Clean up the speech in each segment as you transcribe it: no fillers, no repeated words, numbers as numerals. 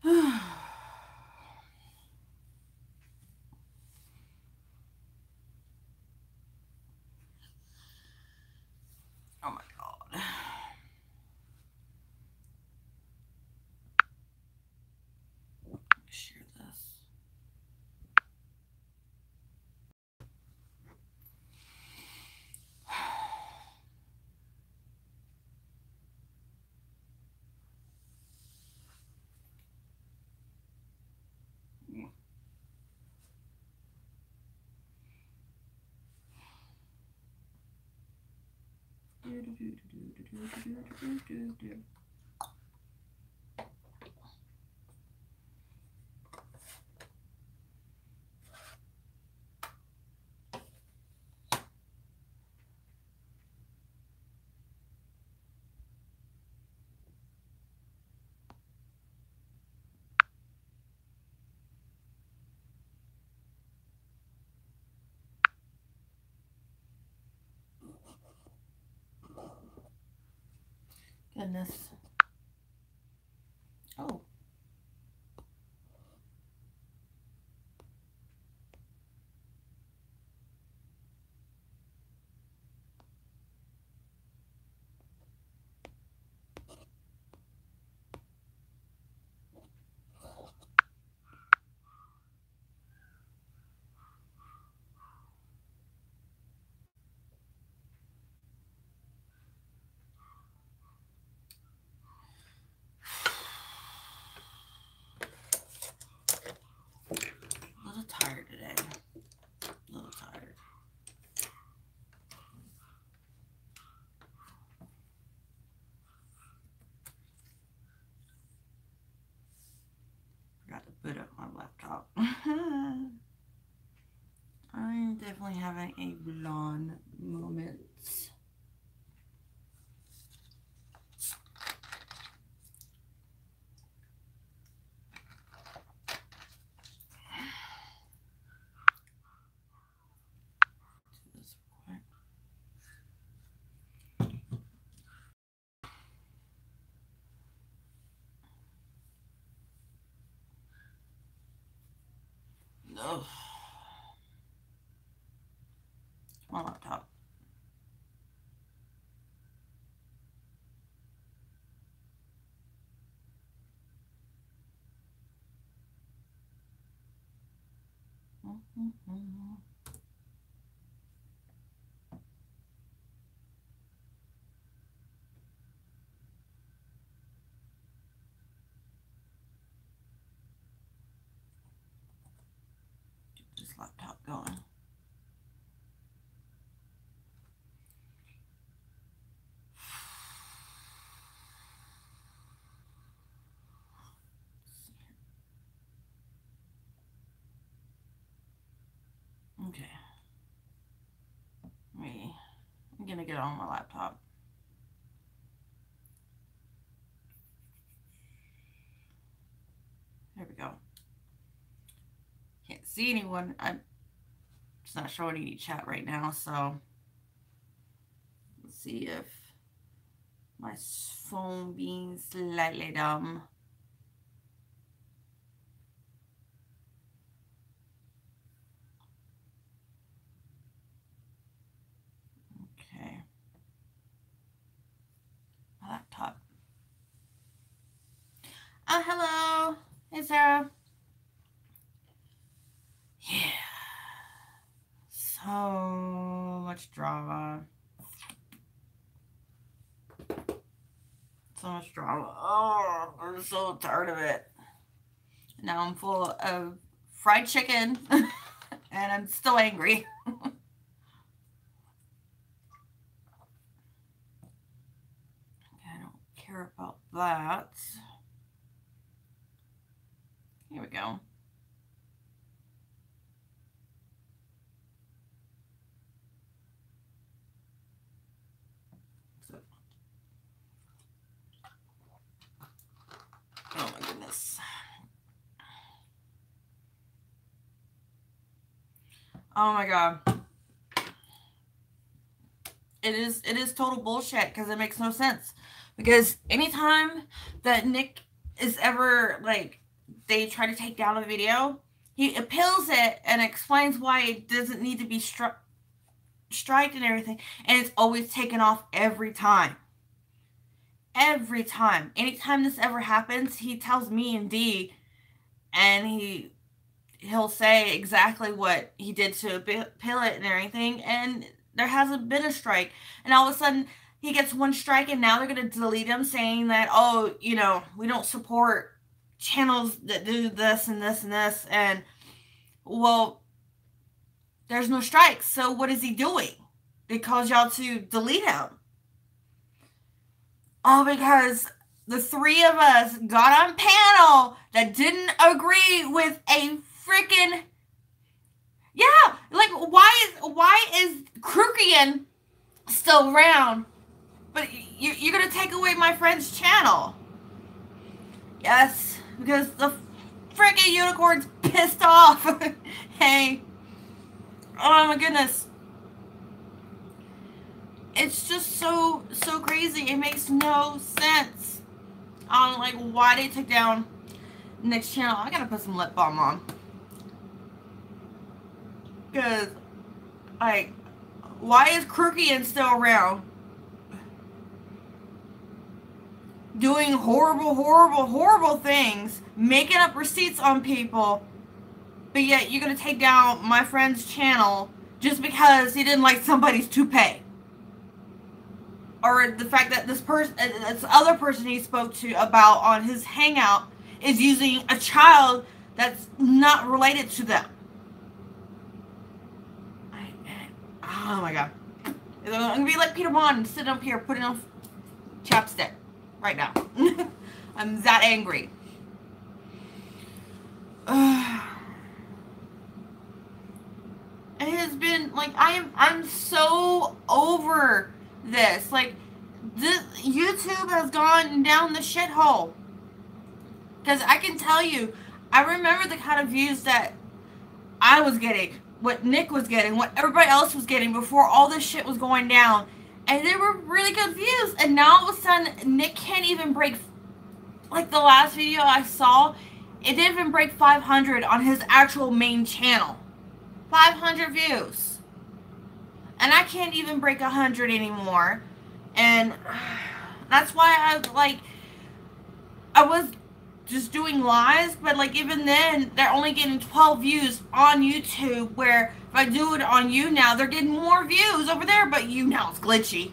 Oh my God. Share this. Goodness. Oh. A little tired today. A little tired. Forgot to boot up my laptop. I'm definitely having a blonde moment. No. My laptop. Get this laptop going. Okay. I'm gonna get on my laptop. There we go. Can't see anyone. It's not showing any chat right now, so let's see if my phone being slightly dumb. Okay. My laptop. Oh, hello. Hey, Sarah. Yeah. So much drama. So much drama. Oh, I'm so tired of it. Now I'm full of fried chicken and I'm still angry. I don't care about that. Here we go. Oh my goodness. Oh my God. It is total bullshit because it makes no sense. Because anytime that Nick is ever like they try to take down a video, he appeals it and explains why it doesn't need to be striked and everything, and it's always taken off every time. Every time. Anytime this ever happens, he tells me and Dee, and he'll say exactly what he did to appeal it and everything, and there hasn't been a strike. And all of a sudden, he gets one strike, and now they're going to delete him, saying that, oh, you know, we don't support channels that do this and this and this. And, well, there's no strikes, so what is he doing? They caused y'all to delete him. All because the three of us got on panel that didn't agree with a freaking... Yeah, like, why is Krukian still around? But you're going to take away my friend's channel. Yes, because the freaking unicorn's pissed off. Hey. Oh my goodness. It's just so crazy. It makes no sense on like why they took down Nick's channel. I gotta put some lip balm on. Because, like, why is Krukian still around? Doing horrible things. Making up receipts on people. But yet you're gonna take down my friend's channel just because he didn't like somebody's toupee. Or the fact that this other person he spoke to about on his hangout is using a child that's not related to them. Oh my god. I'm gonna be like Peter Bond, sitting up here putting on chapstick right now. I'm that angry. It has been like I'm so over this. Like, this YouTube has gone down the shithole. Because I can tell you, I remember the kind of views that I was getting, what Nick was getting, what everybody else was getting before all this shit was going down. And they were really good views. And now all of a sudden, Nick can't even break, like the last video I saw, it didn't even break 500 on his actual main channel. 500 views. And I can't even break 100 anymore. And that's why I was just doing lives, but like even then, they're only getting 12 views on YouTube, where if I do it on you now, they're getting more views over there, but you now it's glitchy.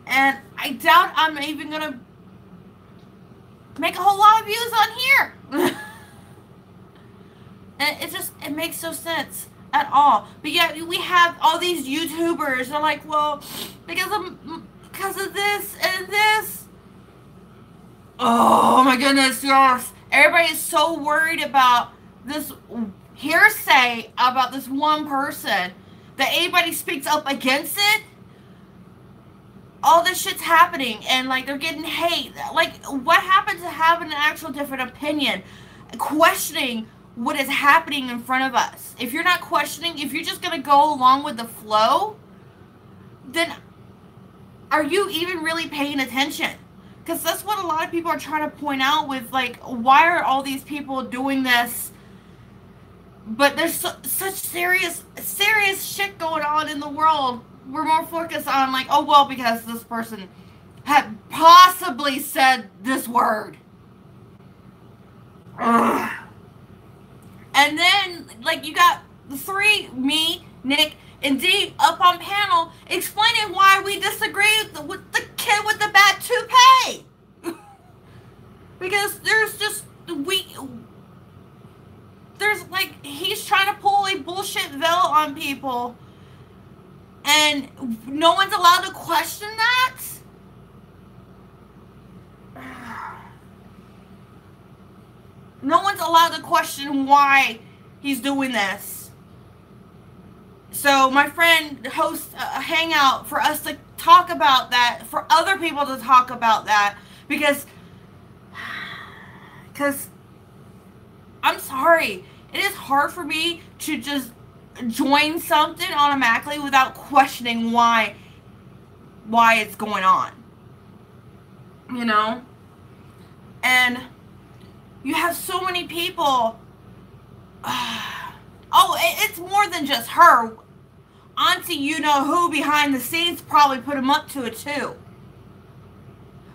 And I doubt I'm even gonna make a whole lot of views on here. And it makes no sense at all. But yet we have all these YouTubers. They're like, well, because of this and this. Oh my goodness, yes. Everybody is so worried about this hearsay about this one person that anybody speaks up against it. All this shit's happening, and like they're getting hate. Like, what happened to having an actual different opinion, questioning what is happening in front of us? If you're not questioning, if you're just gonna go along with the flow, then are you even really paying attention? Because that's what a lot of people are trying to point out with, like, why are all these people doing this? But there's such serious shit going on in the world. We're more focused on, like, oh, well, because this person had possibly said this word. Ugh. And then, like, you got the three, me, Nick, and Dee, up on panel explaining why we disagree with the kid with the bad toupee. Because there's like, he's trying to pull a bullshit veil on people, and no one's allowed to question that? No one's allowed to question why he's doing this. So my friend hosts a hangout for us to talk about that, for other people to talk about that, because I'm sorry, it is hard for me to just join something automatically without questioning why it's going on. You know? And you have so many people. Oh, it's more than just her. Auntie, you know who behind the scenes probably put him up to it too.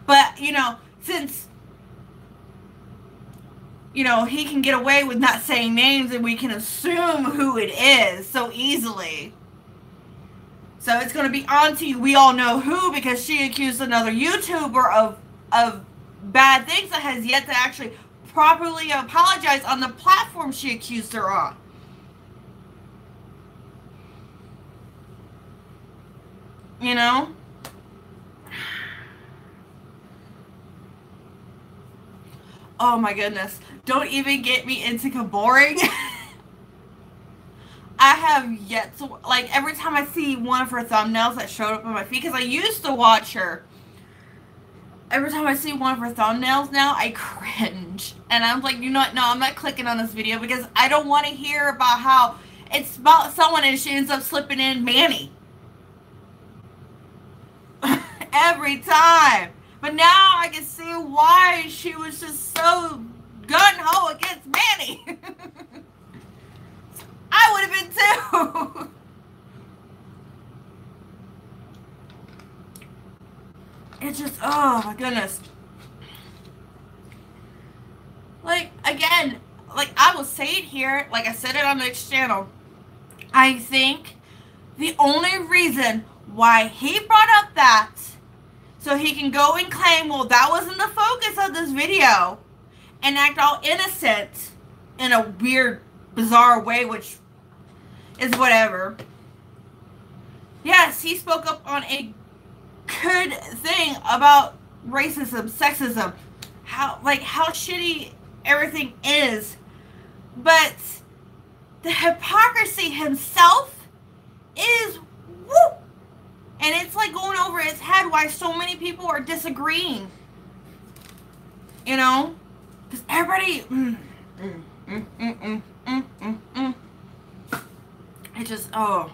But, since, he can get away with not saying names and we can assume who it is so easily. So it's going to be Auntie, we all know who, because she accused another YouTuber of bad things that has yet to actually properly apologize on the platform she accused her on. Oh my goodness. Don't even get me into Kaboring. I have yet to, like, every time I see one of her thumbnails that showed up on my feed, because I used to watch her. Every time I see one of her thumbnails now, I cringe. And I'm like, you know what? No, I'm not clicking on this video because I don't want to hear about how it's about someone and she ends up slipping in Manny. Every time. But now I can see why she was just so gung-ho against Manny. I would have been too. It's just, oh my goodness. Like, again, like I will say it here, like I said it on the next channel. I think the only reason why he brought up that, so he can go and claim, well, that wasn't the focus of this video, and act all innocent in a weird, bizarre way, which is whatever. Yes, he spoke up on a good thing about racism, sexism, how shitty everything is. But the hypocrisy himself is woo! And it's like going over his head why so many people are disagreeing. Because everybody it just, oh.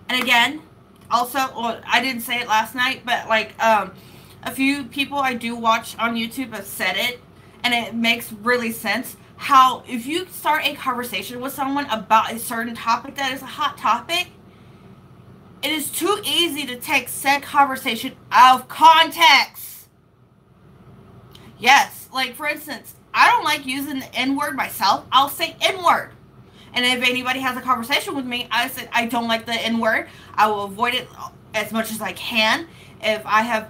And again, also, well, I didn't say it last night, but like a few people I do watch on YouTube have said it, and it makes really sense. How if you start a conversation with someone about a certain topic that is a hot topic, it is too easy to take said conversation out of context. Yes, like for instance, I don't like using the N-word myself. I'll say N-word. And if anybody has a conversation with me, I said I don't like the N-word. I will avoid it as much as I can. If I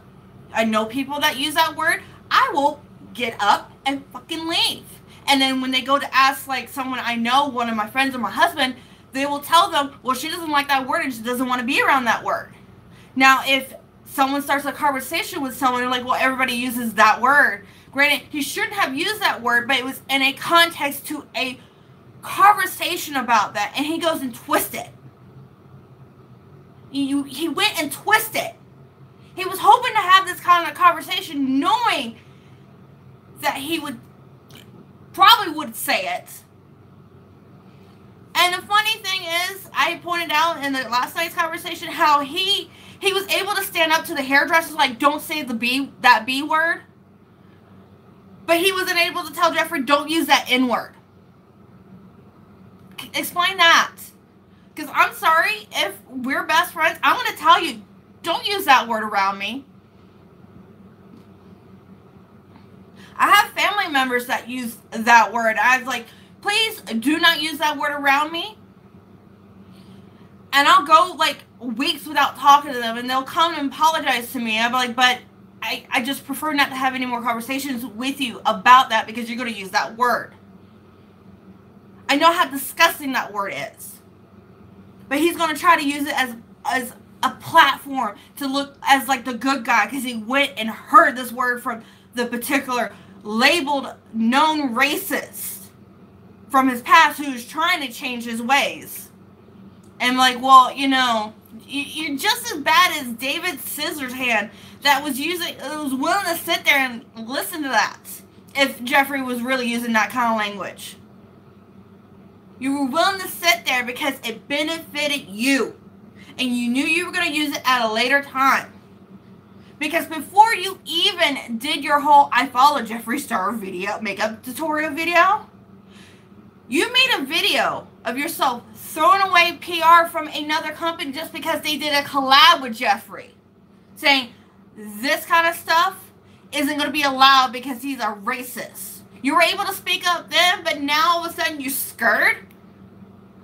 know people that use that word, I will get up and fucking leave. And then when they go to ask like someone I know, one of my friends or my husband, they will tell them, well, she doesn't like that word and she doesn't want to be around that word. Now, if someone starts a conversation with someone and like, well, everybody uses that word. Granted, he shouldn't have used that word, but it was in a context to a conversation about that, and he goes and twists it. He went and twisted it. He was hoping to have this kind of conversation, knowing that he probably would say it. And the funny thing is, I pointed out in the last night's conversation how he was able to stand up to the hairdressers like, don't say that B word. But he wasn't able to tell Jeffree, don't use that N word. Explain that. Because I'm sorry, if we're best friends, I'm going to tell you, don't use that word around me. I have family members that use that word. I was like, please do not use that word around me. And I'll go like weeks without talking to them, and they'll come and apologize to me. I'm like, but I just prefer not to have any more conversations with you about that because you're going to use that word. I know how disgusting that word is. But he's going to try to use it as a platform to look as like the good guy because he went and heard this word from the particular labeled known racist from his past who's trying to change his ways. And like, well, you're just as bad as David Scissorhands that was willing to sit there and listen to that if Jeffree was really using that kind of language. You were willing to sit there because it benefited you. and you knew you were going to use it at a later time. Because before you even did your whole I follow Jeffree Star video, makeup tutorial video, you made a video of yourself throwing away PR from another company just because they did a collab with Jeffree. Saying this kind of stuff isn't going to be allowed because he's a racist. You were able to speak up then, but now all of a sudden you're scared?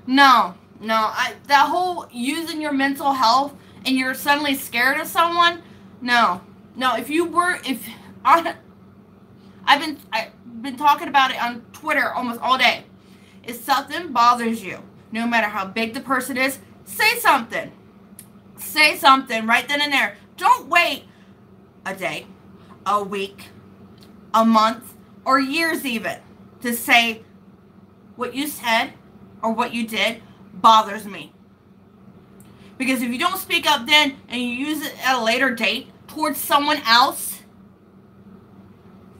No. That whole using your mental health and you're suddenly scared of someone, no. I've been talking about it on Twitter almost all day. If something bothers you, no matter how big the person is, say something. Say something right then and there. Don't wait a day, a week, a month, or years even to say what you said or what you did bothers me. Because if you don't speak up then and you use it at a later date towards someone else,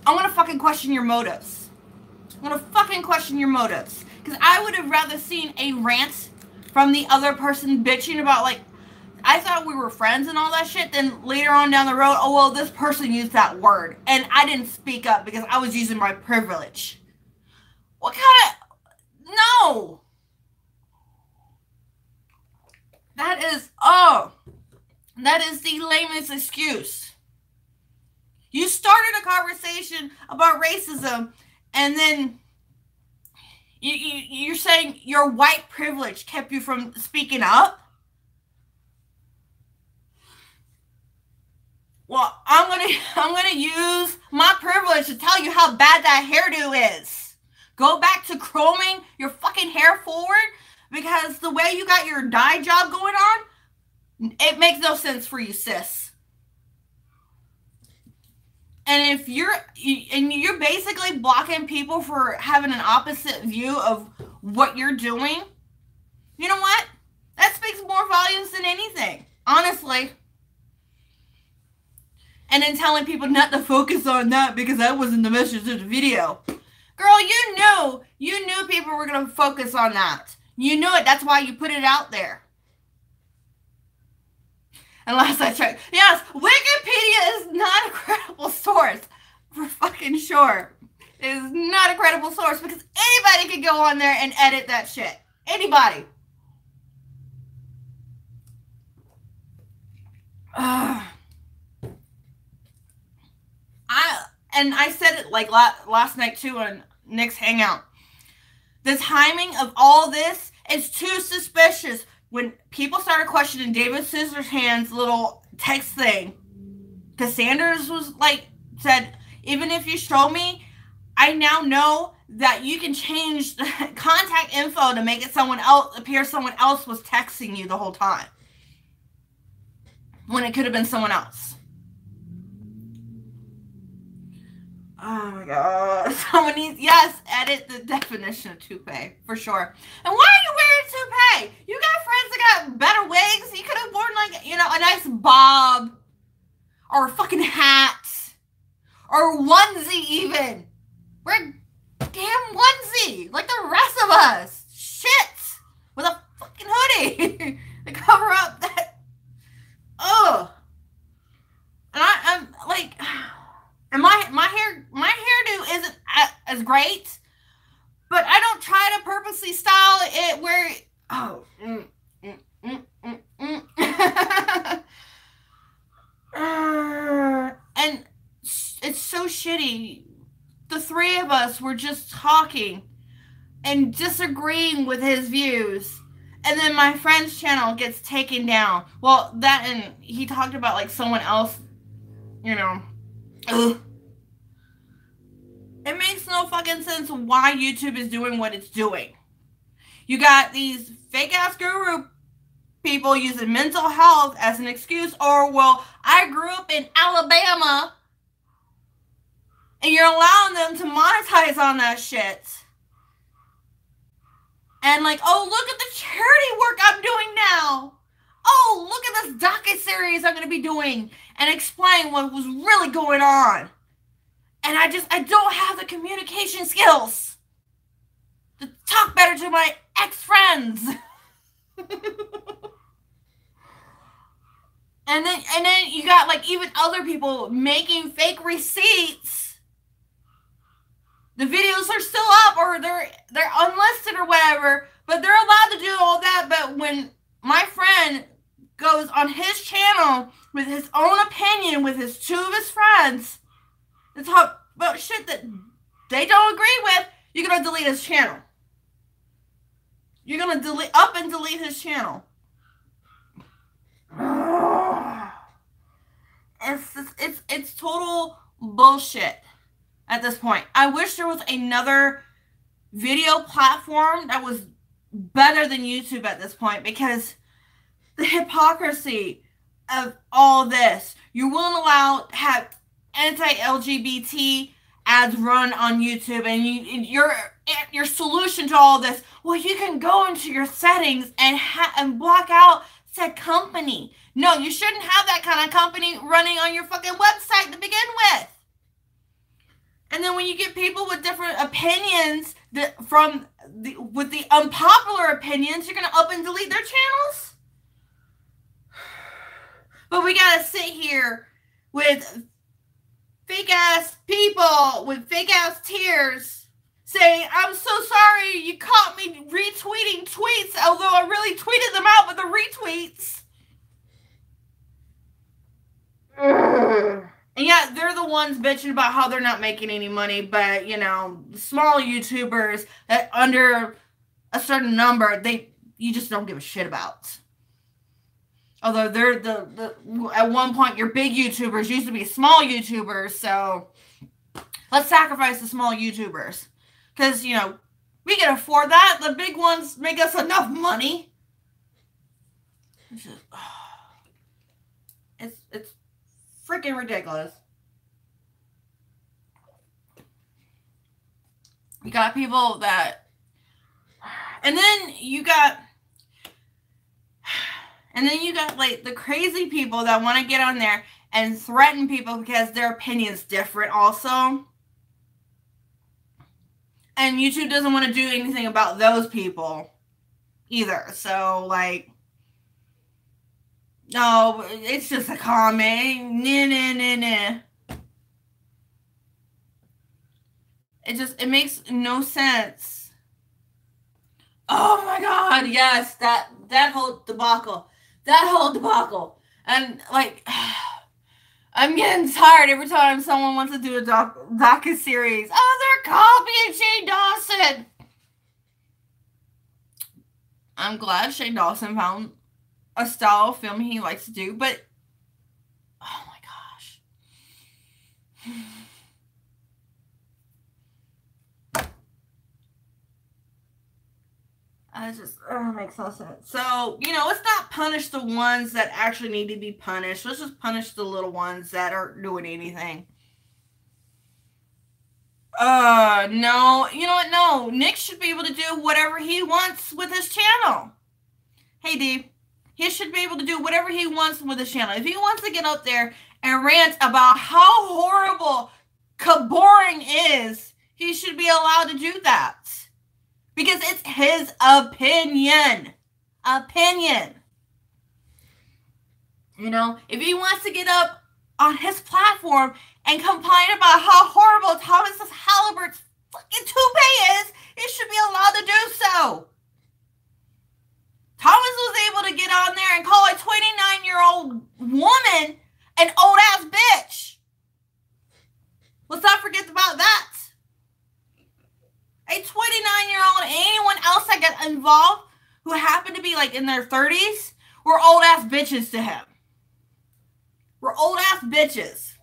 I'm going to fucking question your motives. Because I would have rather seen a rant from the other person bitching about, like, I thought we were friends and all that shit, then later on down the road, oh, well, this person used that word, and I didn't speak up because I was using my privilege. What kind of... No! That is the lamest excuse. You started a conversation about racism, and then you're saying your white privilege kept you from speaking up? Well, I'm gonna use my privilege to tell you how bad that hairdo is. Go back to combing your fucking hair forward, because the way you got your dye job going on, it makes no sense for you, sis. And if you're basically blocking people for having an opposite view of what you're doing, you know what? That speaks more volumes than anything, honestly. And then telling people not to focus on that because that wasn't the message of the video. Girl, you knew people were going to focus on that. You knew it. That's why you put it out there. And last I checked, yes, Wikipedia is not a credible source. For fucking sure. It is not a credible source because anybody can go on there and edit that shit. Anybody. I said it like last night too on Nick's Hangout. The timing of all this is too suspicious. When people started questioning David Scissorhands' little text thing, Cassanders was like, said, even if you show me, I now know that you can change the contact info to make it someone else was texting you the whole time. When it could have been someone else. Oh my god. Someone needs, yes, edit the definition of toupee, for sure. And why are you wearing toupee? You got friends that got better wigs. You could have worn, like, you know, a nice bob. Or a fucking hat. Or onesie even. Wear a damn onesie. Like the rest of us. Shit. With a fucking hoodie. To cover up that. Ugh. And I'm like... And my hairdo isn't as great, but I don't try to purposely style it where, and it's so shitty. The three of us were just talking and disagreeing with his views. And then my friend's channel gets taken down. Well, that, and he talked about like someone else, you know. Ugh. It makes no fucking sense why YouTube is doing what it's doing. You got these fake-ass guru people using mental health as an excuse, or, well, I grew up in Alabama, and you're allowing them to monetize on that shit. And like, oh, look at the charity work I'm doing now. Oh, look at this docuseries I'm going to be doing and explain what was really going on. And I don't have the communication skills to talk better to my ex-friends. And then you got like even other people making fake receipts. The videos are still up, or they're unlisted or whatever, but they're allowed to do all that. But when my friend goes on his channel with his own opinion with his two of his friends to talk about shit that they don't agree with, you're gonna delete his channel. You're gonna delete his channel. It's total bullshit at this point. I wish there was another video platform that was better than YouTube at this point, because the hypocrisy of all this. You won't allow to have anti-LGBT ads run on YouTube, and your solution to all this, well, you can go into your settings and block out said company. No, you shouldn't have that kind of company running on your fucking website to begin with. And then when you get people with different opinions with the unpopular opinions, you're gonna up and delete their channels. But we gotta sit here with fake ass people with fake ass tears saying, I'm so sorry you caught me retweeting tweets, although I really tweeted them out with the retweets. And yeah, they're the ones bitching about how they're not making any money, but, you know, small YouTubers that under a certain number, you just don't give a shit about. Although they're at one point, your big YouTubers used to be small YouTubers, so let's sacrifice the small YouTubers. Because, you know, we can afford that. The big ones make us enough money. It's freaking ridiculous. You got people that, and then you got like the crazy people that want to get on there and threaten people because their opinion's different also. And YouTube doesn't want to do anything about those people either. So, like, no, it's just a comment. Nah. It makes no sense. Oh my God, yes, that whole debacle. That whole debacle. And, like, I'm getting tired every time someone wants to do a docu-series. Oh, they're copying Shane Dawson. I'm glad Shane Dawson found a style of film he likes to do, but oh my gosh. It makes no sense. So, you know, let's not punish the ones that actually need to be punished. Let's just punish the little ones that aren't doing anything. No. You know what? No. Nick should be able to do whatever he wants with his channel. Hey, Dee. He should be able to do whatever he wants with his channel. If he wants to get up there and rant about how horrible Kaboring is, he should be allowed to do that. Because it's his opinion. You know, if he wants to get up on his platform and complain about how horrible Thomas Halliburton's fucking toupee is, he should be allowed to do so. Thomas was able to get on there and call a 29-year-old woman an old-ass bitch. Let's not forget about that. A 29-year-old and anyone else that got involved who happened to be like in their 30s were old-ass bitches to him. We're old-ass bitches.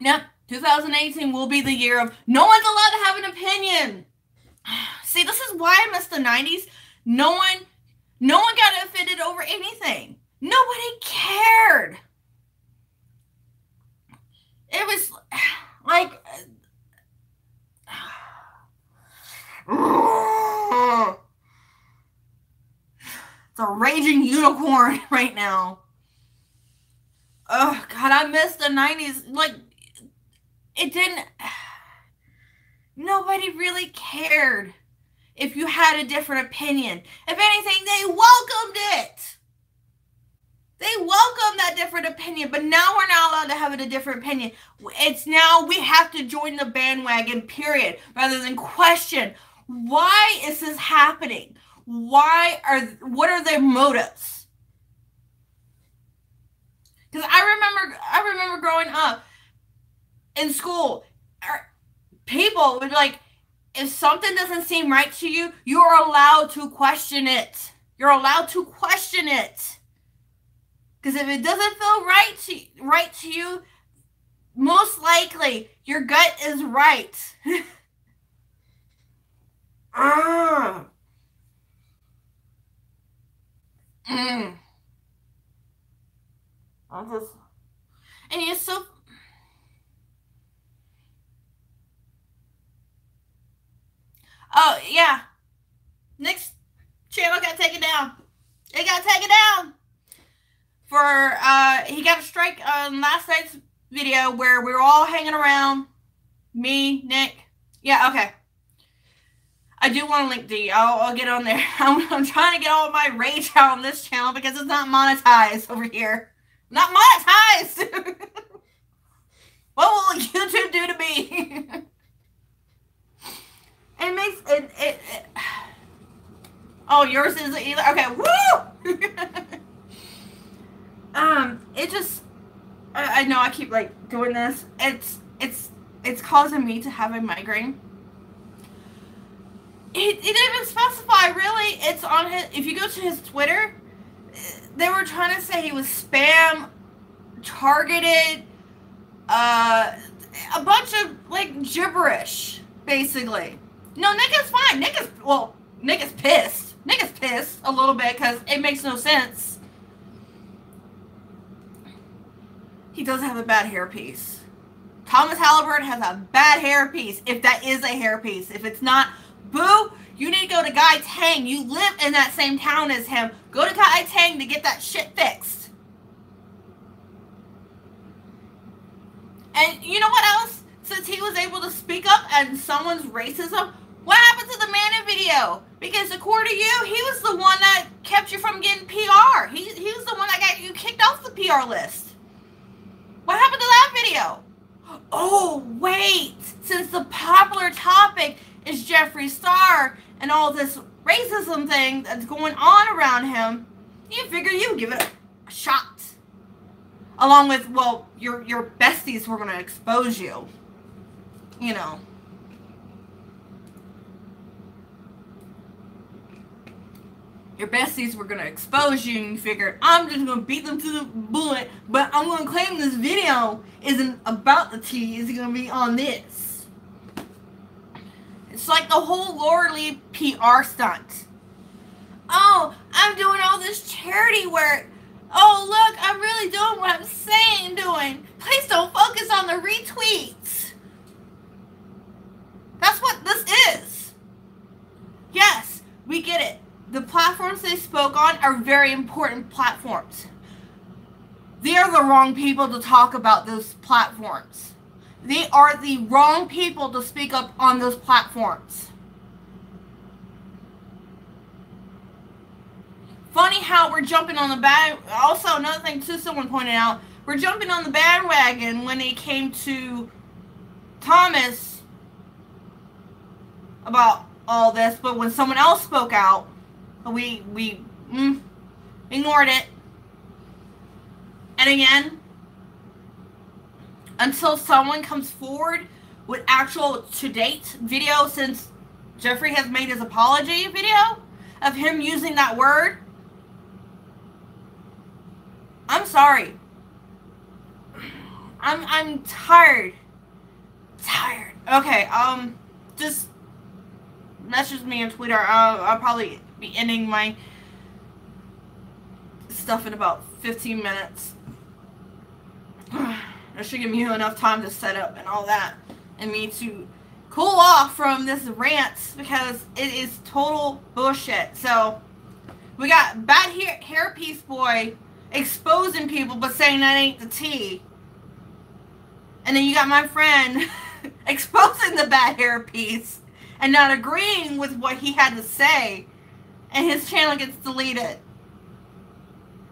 Yep, 2018 will be the year of no one's allowed to have an opinion. See, this is why I miss the 90s. No one got offended over anything. Nobody cared. It was like... It's a raging unicorn right now. Oh, God, I miss the 90s. Like, it didn't... Nobody really cared if you had a different opinion. If anything, they welcomed it. They welcome that different opinion, but now we're not allowed to have a different opinion. It's now we have to join the bandwagon, period, rather than question why is this happening? What are their motives? Because I remember growing up in school, people would be like, if something doesn't seem right to you, you're allowed to question it. You're allowed to question it. Because if it doesn't feel right to you, most likely your gut is right. And you're so. Oh yeah, Nick's channel got taken down. It got taken down for he got a strike on last night's video where we were all hanging around. Me, Nick. Yeah, okay. I do want to link D. I'll get on there. I'm trying to get all of my rage out on this channel because it's not monetized over here. Not monetized! What will YouTube do to me? It makes it. Oh, yours is either. Okay, woo! It just. I know I keep like doing this. It's causing me to have a migraine. It didn't even specify, really. It's on his. If you go to his Twitter, they were trying to say he was spam targeted, a bunch of like gibberish, basically. No, Nick is fine. Nick is pissed. Nick is pissed a little bit because it makes no sense. He does have a bad hairpiece. Thomas Halliburton has a bad hairpiece, if that is a hairpiece. If it's not, boo, you need to go to Guy Tang. You live in that same town as him. Go to Guy Tang to get that shit fixed. And you know what else? Since he was able to speak up on someone's racism, what happened to the Manning video? Because according to you, he was the one that kept you from getting PR. He was the one that got you kicked off the PR list. What happened to that video? Oh, wait. Since the popular topic is Jeffree Star and all this racism thing that's going on around him, you figure you give it a shot. Along with, well, your besties were going to expose you. You know. Your besties were going to expose you, and you figured, I'm just going to beat them to the bullet, but I'm going to claim this video isn't about the tea, it's going to be on this. It's like the whole Laura Lee PR stunt. Oh, I'm doing all this charity work. Oh, look, I'm really doing what I'm saying doing. Please don't focus on the retweets. That's what this is. Yes, we get it. The platforms they spoke on are very important platforms. They are the wrong people to talk about those platforms. They are the wrong people to speak up on those platforms. Funny how we're jumping on the also, another thing too, someone pointed out, we're jumping on the bandwagon when it came to Thomas about all this, but when someone else spoke out, we ignored it. And again, until someone comes forward with actual to-date video, since Jeffree has made his apology video of him using that word, I'm sorry. I'm tired. Tired. Okay, just message me on Twitter. I'll probably be ending my stuff in about 15 minutes. That should give me enough time to set up and all that, and me to cool off from this rant, because it is total bullshit. So we got bad hairpiece boy exposing people but saying that ain't the tea, and then you got my friend exposing the bad hairpiece and not agreeing with what he had to say, and his channel gets deleted.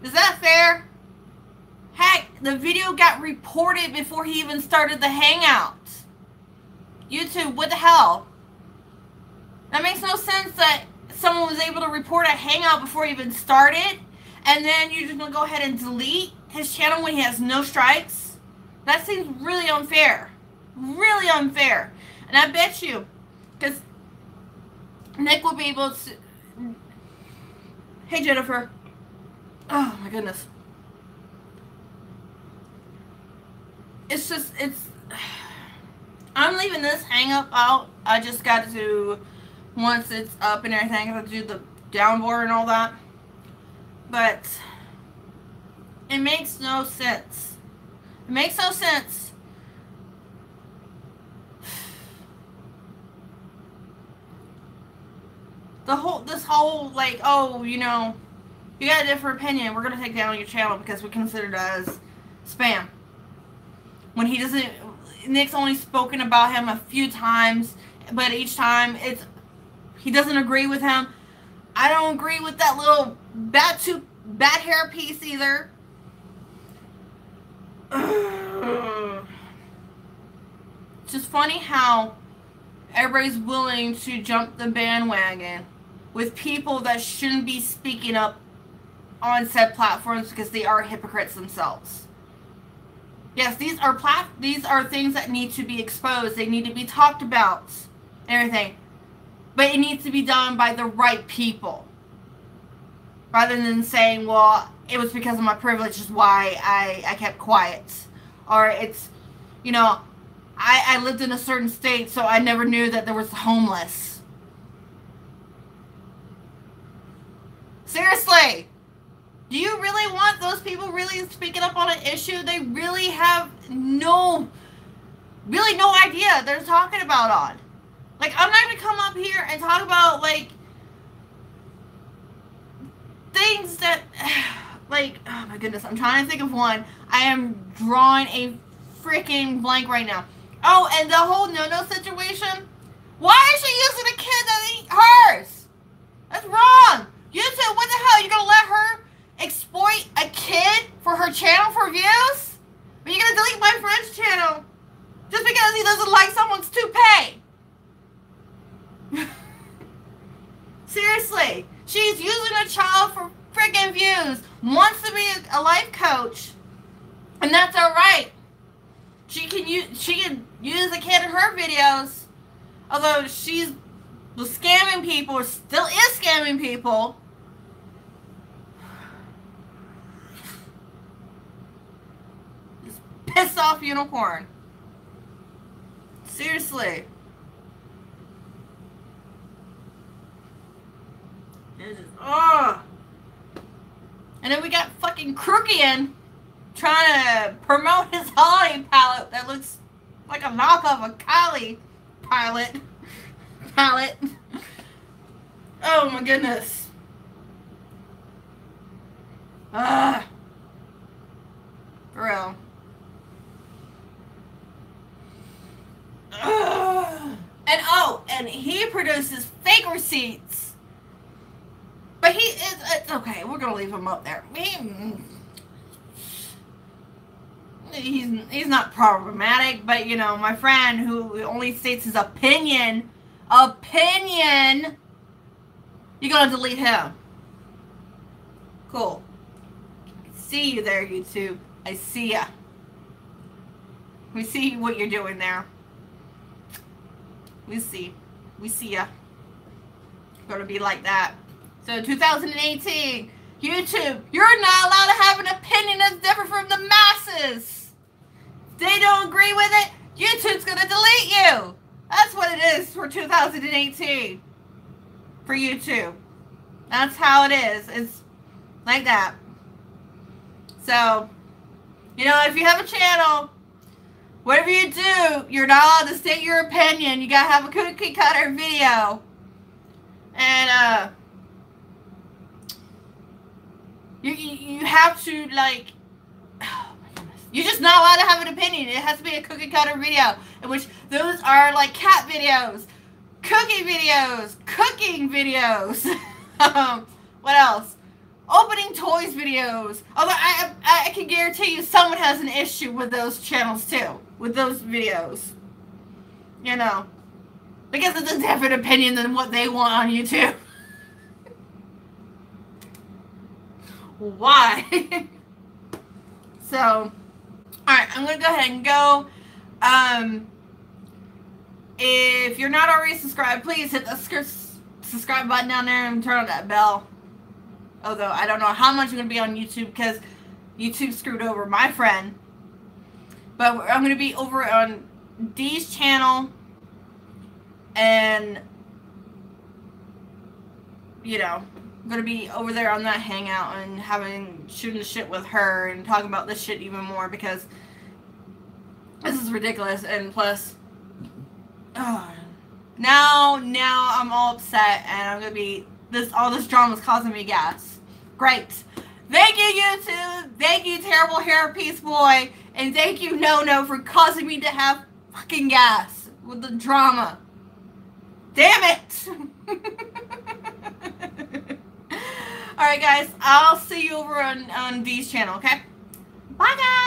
Is that fair? Heck, the video got reported before he even started the hangout. YouTube, what the hell? That makes no sense that someone was able to report a hangout before he even started, and then you're just going to go ahead and delete his channel when he has no strikes? That seems really unfair. Really unfair. And I bet you, because Nick will be able to... Hey, Jennifer. Oh, my goodness. It's just, I'm leaving this hang up out. I just got to, once it's up and everything, I got to do the downboard and all that. But it makes no sense. It makes no sense. This whole, like, oh, you know, you got a different opinion, we're going to take down your channel because we consider it as spam. When he doesn't, Nick's only spoken about him a few times, but each time he doesn't agree with him. I don't agree with that little bad hair piece either. It's just funny how everybody's willing to jump the bandwagon with people that shouldn't be speaking up on said platforms because they are hypocrites themselves. Yes, these are things that need to be exposed. They need to be talked about and everything. But it needs to be done by the right people. Rather than saying, well, it was because of my privilege is why I kept quiet. Or it's, you know, I lived in a certain state, so I never knew that there was homeless. Seriously. Do you really want those people really speaking up on an issue they really have no idea they're talking about on? Like, I'm not going to come up here and talk about, like, things that, like, oh my goodness, I'm trying to think of one. I am drawing a freaking blank right now. Oh, and the whole no-no situation. Why is she using a kid that ain't hers? That's wrong. YouTube, what the hell? You're going to let her exploit a kid for her channel for views? Are you going to delete my friend's channel just because he doesn't like someone's toupee? Seriously. She's using a child for freaking views. Wants to be a life coach. And that's alright. She can use a kid in her videos. Although she was scamming people, or still is scamming people. Just pissed off unicorn. Seriously. It's just, ugh. And then we got fucking Crookian trying to promote his holiday palette that looks like a knockoff of Kylie palette. Oh my goodness. For real. And he produces fake receipts. But it's okay, we're gonna leave him up there. He's not problematic, but you know, my friend who only states his opinion, you're gonna delete him. Cool. I see you there, YouTube. I see ya. We see what you're doing there. We see ya. Gonna be like that. So 2018, YouTube, you're not allowed to have an opinion that's different from the masses. If they don't agree with it, YouTube's gonna delete you. That's what it is for 2018 for YouTube. That's how it is. It's like that. So, you know, if you have a channel, whatever you do, you're not allowed to state your opinion. You gotta have a cookie cutter video. And, you have to, like, oh my goodness. You're just not allowed to have an opinion. It has to be a cookie cutter video, in which those are, like, cat videos, cookie videos, cooking videos. What else? opening toys videos. Although I can guarantee you someone has an issue with those channels too. With those videos. You know. Because it's a different opinion than what they want on YouTube. Why? So, alright, I'm going to go ahead and go. If you're not already subscribed, please hit the subscribe button down there and turn on that bell. Although, I don't know how much I'm going to be on YouTube because YouTube screwed over my friend. But I'm going to be over on Dee's channel. And, you know, I'm going to be over there on that hangout and shooting the shit with her and talking about this shit even more because this is ridiculous. And plus, now I'm all upset and I'm going to be, all this drama is causing me gas. Great. Thank you, YouTube. Thank you, Terrible Hairpiece Boy. And thank you, No for causing me to have fucking gas with the drama. Damn it! Alright guys, I'll see you over on Dee's channel, okay? Bye guys!